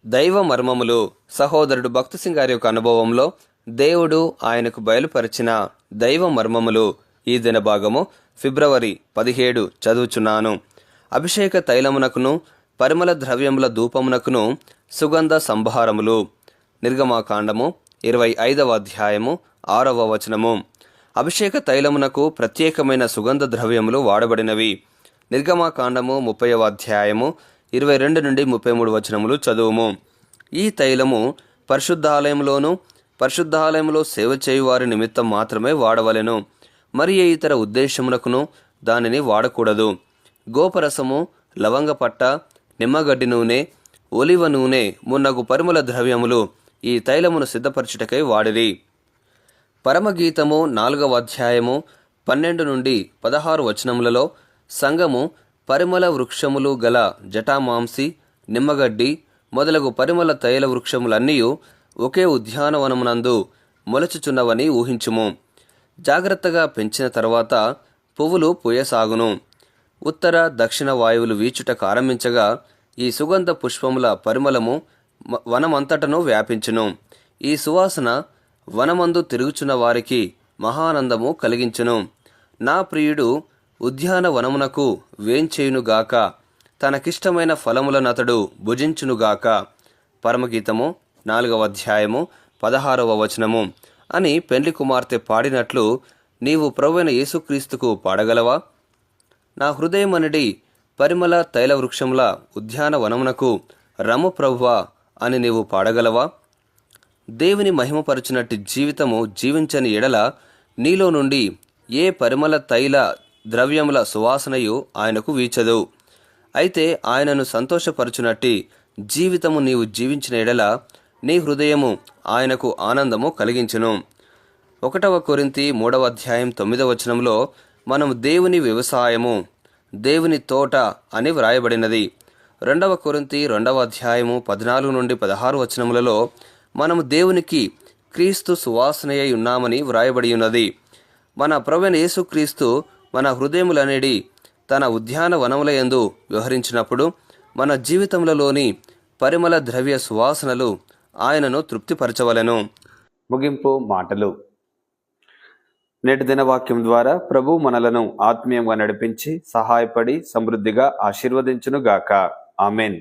దైవ మర్మములు. సహోదరుడు భక్తి సింగ్ గారి యొక్క అనుభవంలో దేవుడు ఆయనకు బయలుపరిచిన దైవ మర్మములు. ఈ దిన భాగము ఫిబ్రవరి 17 చదువుచున్నాను. అభిషేక తైలమునకును పరిమళ ద్రవ్యముల ధూపమునకును సుగంధ సంభారములు. నిర్గమాకాండము 25వ అధ్యాయము 6వ వచనము. అభిషేక తైలమునకు ప్రత్యేకమైన సుగంధ ద్రవ్యములు వాడబడినవి. నిర్గమాకాండము 30వ అధ్యాయము 22 నుండి 33 వచనములు చదువుము. ఈ తైలము పరిశుద్ధాలయంలో సేవ చేయువారి నిమిత్తం మాత్రమే వాడవలెను. మరి ఏ ఇతర ఉద్దేశమునకును దానిని వాడకూడదు. గోపరసము, లవంగపట్ట, నిమ్మగడ్డి నూనె, ఒలివ నూనె మున్నగు పరిమళ ద్రవ్యములు ఈ తైలమును సిద్ధపరచుటకై వాడిరి. పరమగీతము 4వ అధ్యాయము 12 నుండి 16 వచనములలో సంఘము పరిమళ వృక్షములు గల జటామాంసి, నిమ్మగడ్డి మొదలగు పరిమళ తైల వృక్షములన్నీ ఒకే ఉద్యానవనమునందు మొలచుచున్నవని ఊహించుము. జాగ్రత్తగా పెంచిన తర్వాత పువ్వులు పూయసాగును. ఉత్తర దక్షిణ వాయువులు వీచుటకు ఆరంభించగా ఈ సుగంధ పుష్పముల పరిమళము వనమంతటను వ్యాపించును. ఈ సువాసన వనమందు తిరుగుచున్న వారికి మహానందము కలిగించును. నా ప్రియుడు ఉద్యానవనమునకు వేంచేయునుగాక, తనకిష్టమైన ఫలములనతడు భుజించునుగాక. పరమగీతము 4వ అధ్యాయము 16వ వచనము అని పెండ్లి కుమార్తె పాడినట్లు నీవు ప్రభువైన యేసుక్రీస్తుకు పాడగలవా? నా హృదయమనడి పరిమళ తైల వృక్షముల ఉద్యానవనమునకు రమ్ము ప్రభువా అని నీవు పాడగలవా? దేవుని మహిమపరచినట్టు జీవితము జీవించని ఎడల నీలో నుండి ఏ పరిమళ తైల ద్రవ్యముల సువాసనయు ఆయనకు వీచదు. అయితే ఆయనను సంతోషపరచునట్టి జీవితము నీవు జీవించిన ఎడల నీ హృదయము ఆయనకు ఆనందము కలిగించును. 1 కొరింథీ 3వ అధ్యాయం 9వ వచనంలో మనం దేవుని వ్యవసాయము, దేవుని తోట అని వ్రాయబడినది. 2 కొరింథీ 2వ అధ్యాయము 14 నుండి 16 వచనములలో మనము దేవునికి క్రీస్తు సువాసనయై ఉన్నామని వ్రాయబడి ఉన్నది. మన ప్రభువైన యేసుక్రీస్తు మన హృదయములనేడి తన ఉద్యానవనములయందు వ్యవహరించినప్పుడు మన జీవితములలోని పరిమళ ద్రవ్య సువాసనలు ఆయనను తృప్తిపరచవలెను. ముగింపు మాటలు. నేటి దిన వాక్యం ద్వారా ప్రభు మనలను ఆత్మీయంగా నడిపించి సహాయపడి సమృద్ధిగా ఆశీర్వదించునుగాక. ఆమెన్.